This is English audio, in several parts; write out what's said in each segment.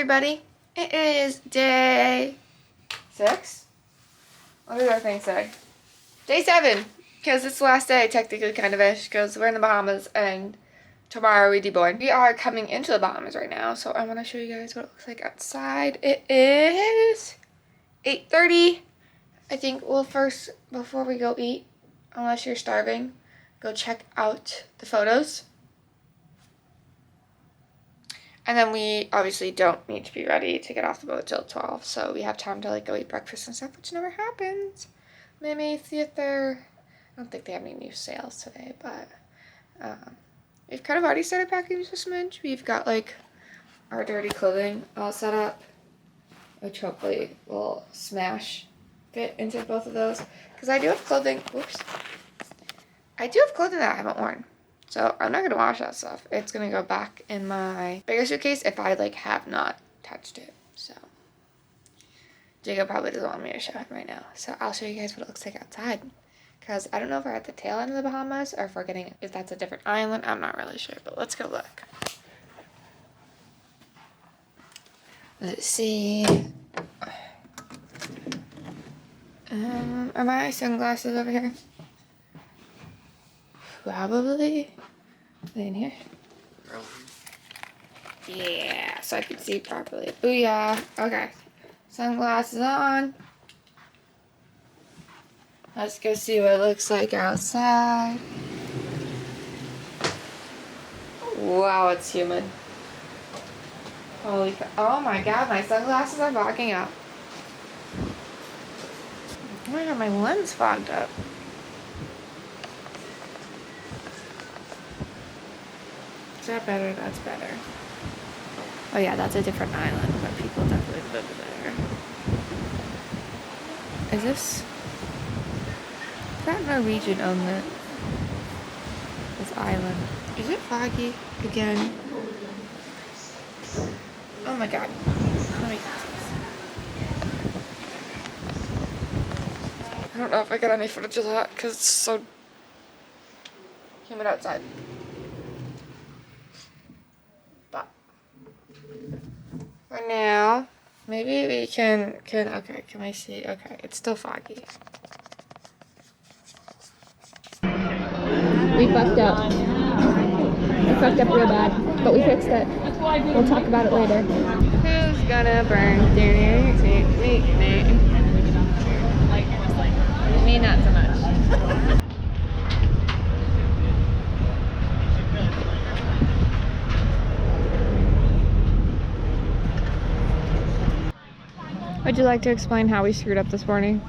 everybody. It is day 6. What does our thing say? Day 7, because it's the last day, technically, kind of ish, because we're in the Bahamas and tomorrow we deboard. We are coming into the Bahamas right now, so I want to show you guys what it looks like outside. It is 8:30. I think we'll first, before we go eat, unless you're starving, go check out the photos. And then we obviously don't need to be ready to get off the boat till 12, so we have time to like go eat breakfast and stuff, which never happens. Maybe Theater. I don't think they have any new sales today, but we've kind of already started packing just a smidge. We've got like our dirty clothing all set up, which hopefully will smash fit into both of those. Because I do have clothing. Whoops. I do have clothing that I haven't worn. So I'm not going to wash that stuff. It's going to go back in my bigger suitcase if I like have not touched it. So Jacob probably doesn't want me to show him right now. So I'll show you guys what it looks like outside. Because I don't know if we're at the tail end of the Bahamas or if that's a different island. I'm not really sure, but let's go look. Let's see. Are my sunglasses over here? Probably. Are they in here? Yeah, so I can see properly. Booyah. Okay. Sunglasses on. Let's go see what it looks like outside. Wow, it's humid. Holy cow. Oh my god, my sunglasses are fogging up. Oh my god, my lens fogged up. Is that better? That's better. Oh yeah, that's a different island, but people definitely live there. Is this? That Norwegian owned it. This island. Is it foggy again? Oh my god. Let me I don't know if I got any footage of that because it's so humid outside. But for now, maybe we can okay, can I see? Okay, it's still foggy. We fucked up. We fucked up real bad, but we fixed it. We'll talk about it later. Who's gonna burn? Me, not so much. Would you like to explain how we screwed up this morning?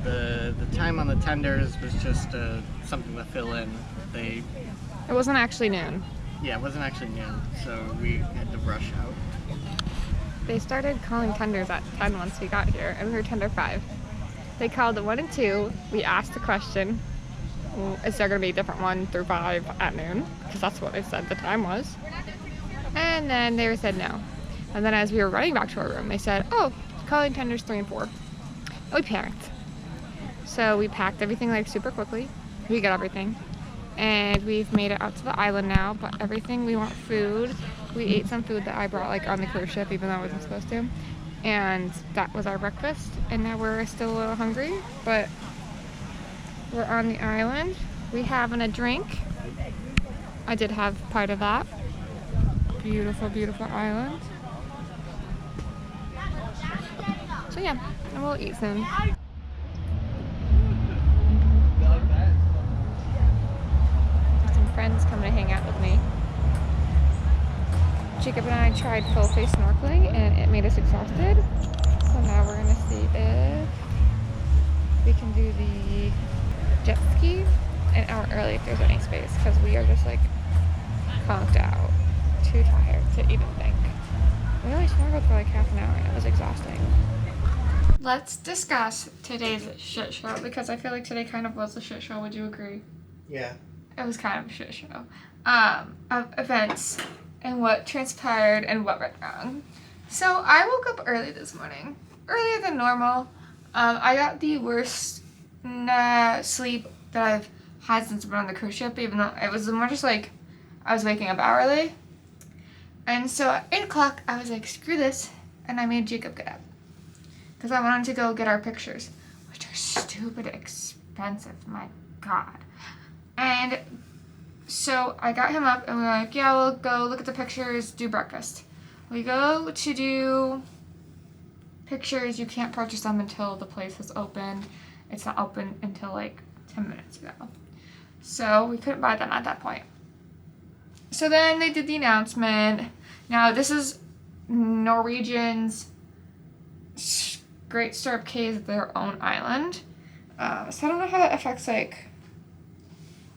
The time on the tenders was just something to fill in. It wasn't actually noon. Yeah, it wasn't actually noon, so we had to rush out. They started calling tenders at 10 once we got here, and we were tender 5. They called at 1 and 2. We asked the question, is there going to be a different 1 through 5 at noon? Because that's what they said the time was. And then they said no. And then as we were running back to our room, they said, oh, calling tenders 3 and 4. And we panicked. So we packed everything like super quickly. We got everything. And we've made it out to the island now, but everything, we want food. We ate some food that I brought like on the cruise ship, even though I wasn't supposed to. And that was our breakfast. And now we're still a little hungry, but we're on the island. We having a drink. I did have part of that. Beautiful, beautiful island. So yeah, and we'll eat soon. Some friends coming to hang out with me. Jacob and I tried full face snorkeling and it made us exhausted. So now we're gonna see if we can do the jet ski an hour early if there's any space, because we are just like conked out, too tired to even think. We only snorkeled for like half an hour and it was exhausting. Let's discuss today's shit show, because I feel like today kind of was a shit show. Would you agree? Yeah. It was kind of a shit show. Of events and what transpired and what went wrong. So I woke up early this morning. Earlier than normal. I got the worst sleep that I've had since I've been on the cruise ship, even though it was more just like I was waking up hourly. And so at 8 o'clock, I was like, screw this. And I made Jacob get up. Because I wanted to go get our pictures, which are stupid expensive. My God. And so I got him up and we were like, yeah, we'll go look at the pictures, do breakfast. We go to do pictures. You can't purchase them until the place is open. It's not open until like 10 minutes ago. So we couldn't buy them at that point. So then they did the announcement. Now this is Norwegian's Great Stirrup Cay is their own island. So I don't know how that affects like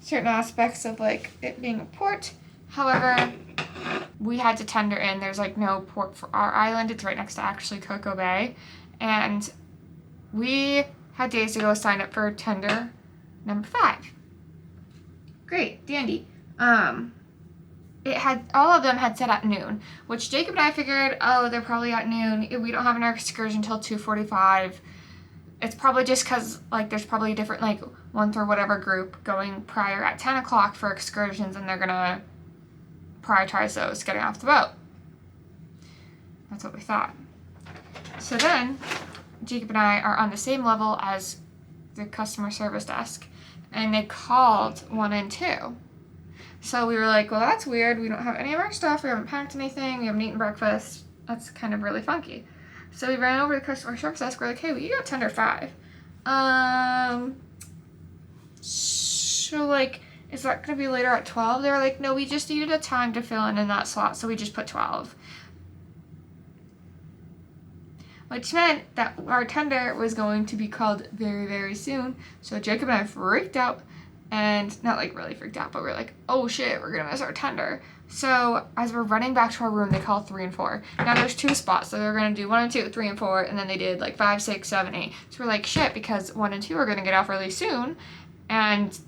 certain aspects of like it being a port. However, we had to tender in. There's like no port for our island. It's right next to actually Coco Bay. And we had days to go sign up for tender number 5. Great, dandy. It had, all of them had set at noon, which Jacob and I figured, oh, they're probably at noon. We don't have an excursion until 2:45. It's probably just because, like, there's probably a different, like, one through whatever group going prior at 10 o'clock for excursions, and they're going to prioritize those getting off the boat. That's what we thought. So then, Jacob and I are on the same level as the customer service desk, and they called 1 and 2. So we were like, well, that's weird. We don't have any of our stuff. We haven't packed anything. We haven't eaten breakfast. That's kind of really funky. So we ran over to the customer service desk. We're like, hey, we got tender 5. So, like, is that going to be later at 12? They were like, no, we just needed a time to fill in that slot, so we just put 12. Which meant that our tender was going to be called very, very soon. So Jacob and I freaked out. And not like really freaked out, but we're like, oh shit, we're gonna miss our tender. So as we're running back to our room, they call 3 and 4. Now there's 2 spots, so they're gonna do 1 and 2, 3 and 4, and then they did like 5, 6, 7, 8. So we're like, shit, because 1 and 2 are gonna get off really soon, and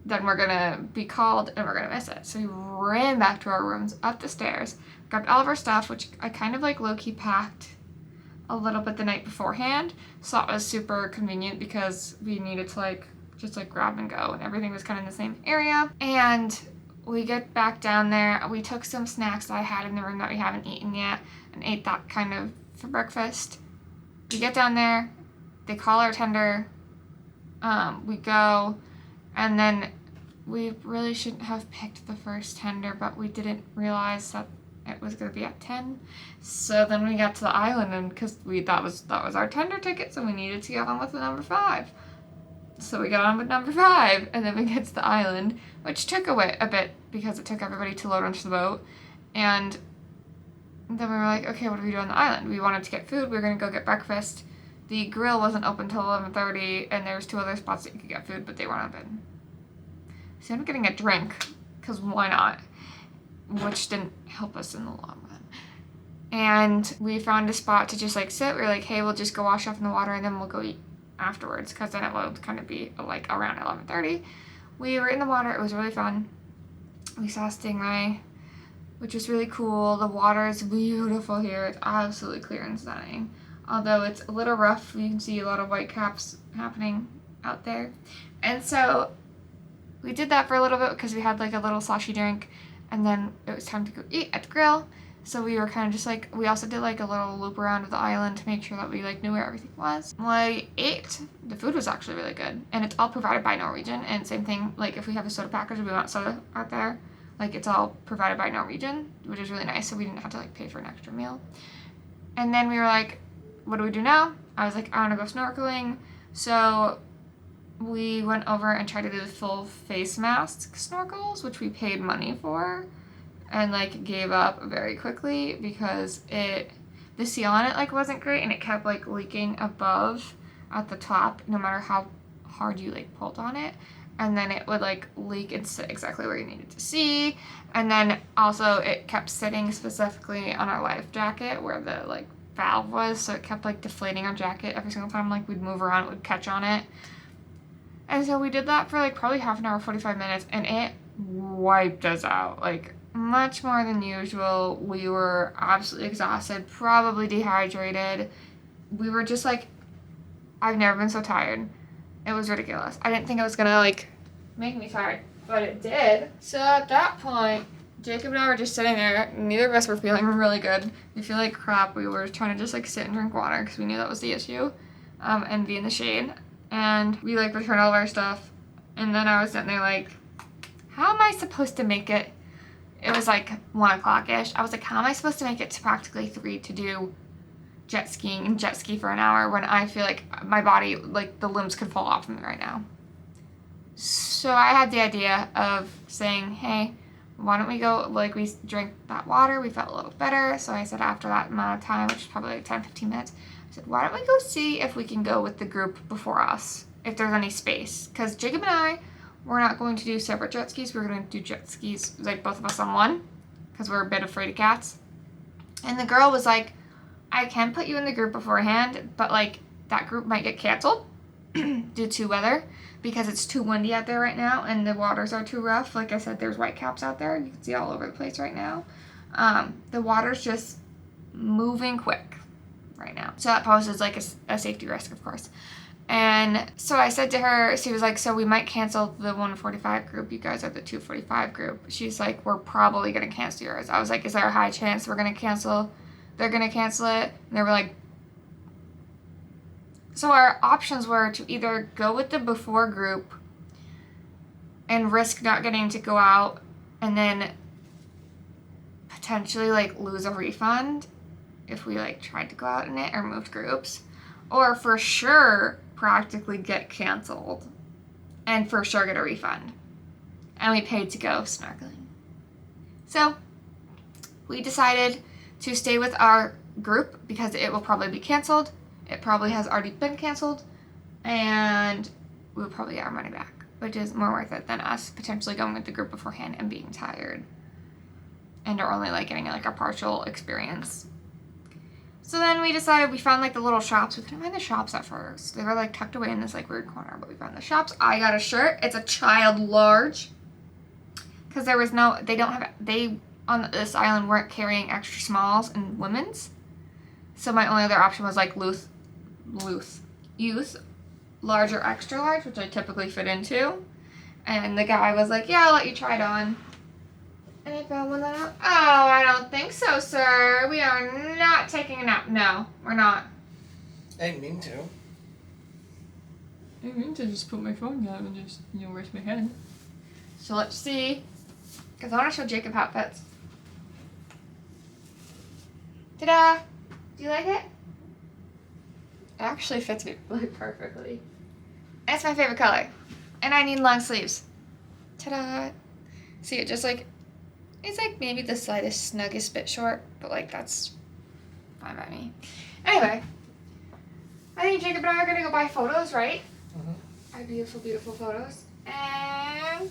then we're gonna be called and we're gonna miss it. So we ran back to our rooms, up the stairs, grabbed all of our stuff, which I kind of like low-key packed a little bit the night beforehand. So that was super convenient because we needed to like just like grab and go, and everything was kind of in the same area. And we get back down there. We took some snacks that I had in the room that we haven't eaten yet and ate that kind of for breakfast. We get down there, they call our tender, we go, and then we really shouldn't have picked the first tender, but we didn't realize that it was going to be at 10. So then we got to the island, and because that was our tender ticket, so we needed to get on with the number 5. So we got on with number 5, and then we get to the island, which took a bit because it took everybody to load onto the boat. And then we were like, okay, what do we do on the island? We wanted to get food. We were going to go get breakfast. The grill wasn't open till 11:30, and there was 2 other spots that you could get food, but they weren't open. So we ended up getting a drink, because why not? Which didn't help us in the long run. And we found a spot to just like sit. We were like, hey, we'll just go wash off in the water, and then we'll go eat afterwards, because then it will kind of be like around 11:30. We were in the water. It was really fun. We saw a stingray, which was really cool. The water is beautiful here. It's absolutely clear and stunning. Although it's a little rough, you can see a lot of white caps happening out there. And so we did that for a little bit because we had like a little sloshy drink, and then it was time to go eat at the grill. So we were kind of just like, we also did like a little loop around of the island to make sure that we like knew where everything was. When I ate, the food was actually really good, and it's all provided by Norwegian. And same thing, like if we have a soda package, we want soda out there, like it's all provided by Norwegian, which is really nice. So we didn't have to like pay for an extra meal. And then we were like, what do we do now? I was like, I want to go snorkeling. So we went over and tried to do the full face mask snorkels, which we paid money for, and like gave up very quickly because the seal on it like wasn't great, and it kept like leaking above at the top no matter how hard you like pulled on it, and then it would like leak and sit exactly where you needed to see. And then also it kept sitting specifically on our life jacket where the like valve was, so it kept like deflating our jacket every single time like we'd move around, it would catch on it. And so we did that for like probably half an hour, 45 minutes, and it wiped us out like much more than usual. We were absolutely exhausted, probably dehydrated. We were just like, I've never been so tired. It was ridiculous. I didn't think it was gonna like make me tired, but it did. So at that point, Jacob and I were just sitting there. Neither of us were feeling really good. We feel like crap. We were trying to just like sit and drink water because we knew that was the issue, and be in the shade. And we like returned all of our stuff. And then I was sitting there like, how am I supposed to make it? It was like 1 o'clock-ish. I was like, how am I supposed to make it to practically 3 to do jet skiing and jet ski for an hour when I feel like my body, like the limbs could fall off of me right now? So I had the idea of saying, hey, why don't we go, like we drank that water, we felt a little better. So I said after that amount of time, which is probably like 10, 15 minutes, I said, why don't we go see if we can go with the group before us, if there's any space. Because Jacob and I, we're not going to do separate jet skis. We're going to do jet skis, like both of us on one, because we're a bit afraid of cats. And the girl was like, I can put you in the group beforehand, but like that group might get canceled due to weather because it's too windy out there right now and the waters are too rough. Like I said, there's whitecaps out there. You can see all over the place right now. The water's just moving quick right now. So that poses like a safety risk, of course. And so I said to her, she was like, so we might cancel the 1:45 group. You guys are the 2:45 group. She's like, we're probably going to cancel yours. I was like, is there a high chance we're going to cancel? They're going to cancel it? And they were like, so our options were to either go with the before group and risk not getting to go out and then potentially like lose a refund if we like tried to go out in it or moved groups, or for sure practically get canceled and for sure get a refund. And we paid to go snorkeling. So we decided to stay with our group because it will probably be canceled. It probably has already been canceled, and we'll probably get our money back, which is more worth it than us potentially going with the group beforehand and being tired and are only like getting like a partial experience. So then we decided, we found like the little shops. We couldn't find the shops at first. They were like tucked away in this like weird corner, but we found the shops. I got a shirt. It's a child large because there was no, they on this island weren't carrying extra smalls and women's. So my only other option was like youth, large or extra large, which I typically fit into. And the guy was like, yeah, I'll let you try it on. And I found one that oh, I don't think so, sir. We are not taking a nap. No, we're not. I didn't mean to. I didn't mean to just put my phone down and just, rest my head. So let's see. Because I want to show Jacob how it fits. Ta-da! Do you like it? It actually fits me really perfectly. And it's my favorite color. And I need long sleeves. Ta-da! See, it just like, it's like maybe the slightest, snuggest bit short, but like that's fine by me. Anyway, I think Jacob and I are gonna go buy photos, right? Mm-hmm. Our beautiful, beautiful photos. And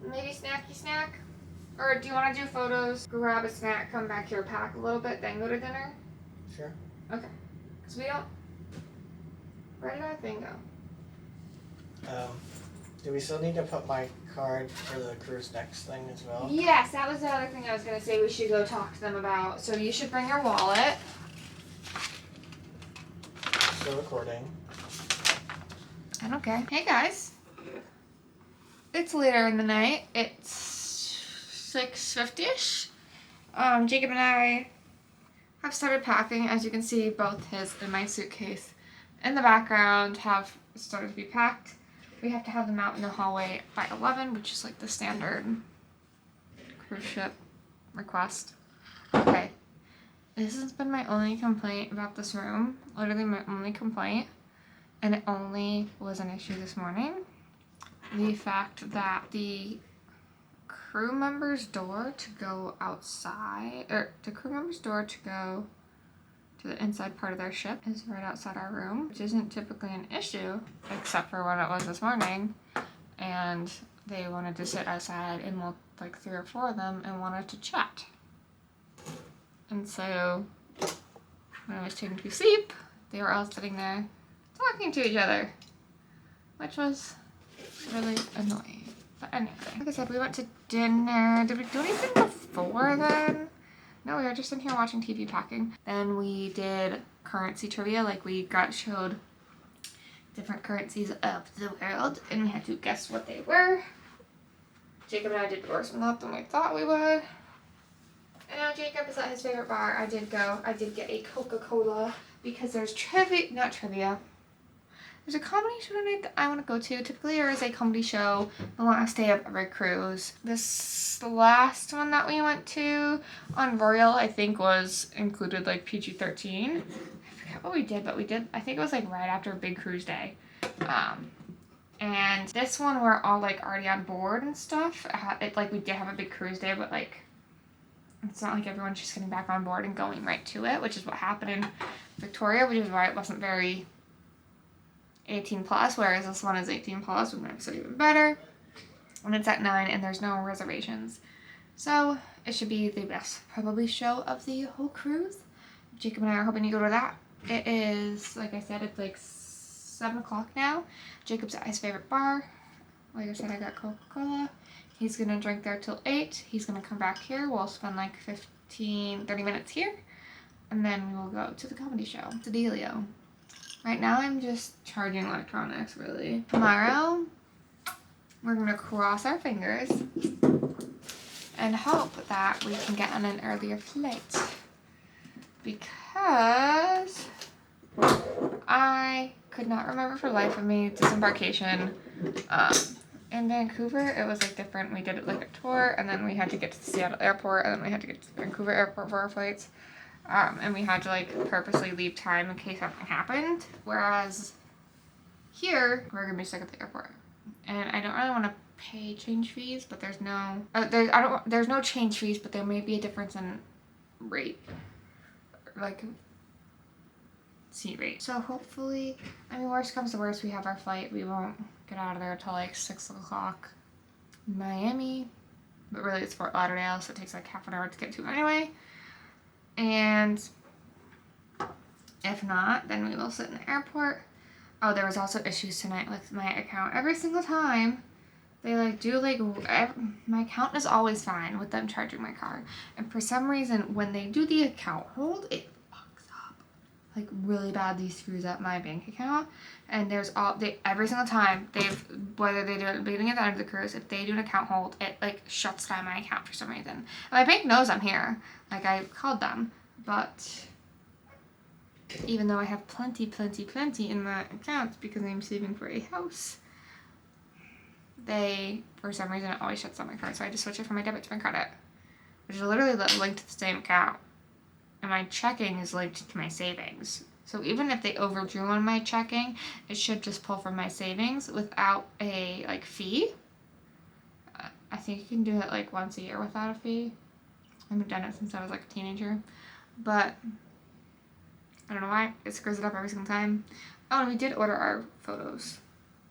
maybe snacky snack. Or do you want to do photos, grab a snack, come back here, pack a little bit, then go to dinner? Sure. Okay. Because we don't... Where did our thing go? Do we still need to put my card for the cruise next thing as well? Yes, that was the other thing I was going to say we should go talk to them about. So you should bring your wallet. Still recording. I don't care. Hey guys. It's later in the night. It's 6:50ish. Jacob and I have started packing. As you can see, both his and my suitcase in the background have started to be packed. We have to have them out in the hallway by 11, which is like the standard cruise ship request. Okay. This has been my only complaint about this room. Literally my only complaint. And it only was an issue this morning. The fact that the crew member's door to go outside, or the crew member's door to go to the inside part of their ship is right outside our room, which isn't typically an issue, except for when it was this morning. And they wanted to sit outside, and like 3 or 4 of them, and wanted to chat. And so when I was taken to sleep, they were all sitting there talking to each other, which was really annoying. But anyway, like I said, we went to dinner. Did we do anything before then? No, we were just in here watching TV packing. Then we did currency trivia, like we got showed different currencies of the world, and we had to guess what they were. Jacob and I did worse than we thought we would. And now Jacob is at his favorite bar. I did get a Coca-Cola because there's trivia. There's a comedy show tonight that I want to go to. Typically there is a comedy show the last day of every cruise. This last one that we went to on Royal, I think, was included like PG-13. I forget what we did, but I think it was like right after a big cruise day. And this one we're all like already on board and stuff. Like we did have a big cruise day, but like it's not like everyone's just getting back on board and going right to it, which is what happened in Victoria, which is why it wasn't very 18 plus, whereas this one is 18 plus, which makes it even better. And it's at 9 and there's no reservations. So it should be the best probably show of the whole cruise. Jacob and I are hoping to go to that. It is, like I said, it's like 7 o'clock now. Jacob's at his favorite bar. Like I said, I got Coca-Cola. He's gonna drink there till 8. He's gonna come back here. We'll spend like 30 minutes here. And then we will go to the comedy show, to Delio. Right now I'm just charging electronics, really. Tomorrow, we're gonna cross our fingers and hope that we can get on an earlier flight. Because I could not remember for the life of me disembarkation. In Vancouver, it was like different. We did it like a tour, and then we had to get to the Seattle airport, and then we had to get to the Vancouver airport for our flights. And we had to like purposely leave time in case something happened. Whereas here, we're gonna be stuck at the airport, and I don't really want to pay change fees, but there's no change fees, but there may be a difference in rate, like seat rate. So hopefully, I mean, worst comes to worst, we have our flight. We won't get out of there until like 6 o'clock in Miami, but really it's Fort Lauderdale, so it takes like half an hour to get to anyway. And if not, then we will sit in the airport. Oh, there was also issues tonight with my account. Every single time they like do like, my account is always fine with them charging my card. And for some reason, when they do the account hold, it fucks up. Like really badly screws up my bank account. And every single time whether they do it at the beginning or the end of the cruise, if they do an account hold, it like shuts down my account for some reason. And my bank knows I'm here. Like I called them, but even though I have plenty in my account because I'm saving for a house, for some reason, it always shuts down my card. So I just switch it from my debit to my credit, which is literally linked to the same account. And my checking is linked to my savings. So even if they overdrew on my checking, it should just pull from my savings without a like fee. I think you can do it like once a year without a fee. I haven't done it since I was like a teenager, but I don't know why. It screws it up every single time. Oh, and we did order our photos.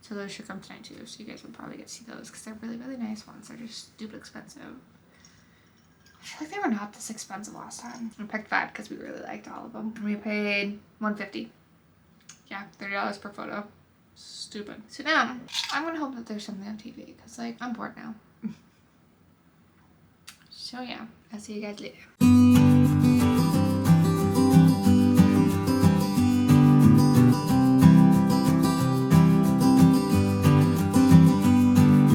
So those should come tonight too. So you guys will probably get to see those because they're really, really nice ones. They're just stupid expensive. I feel like they were not this expensive last time. I picked 5 because we really liked all of them. We paid $150. Yeah, $30 per photo. Stupid. So now, I'm gonna hope that there's something on TV because like, I'm bored now. So yeah, I'll see you guys later.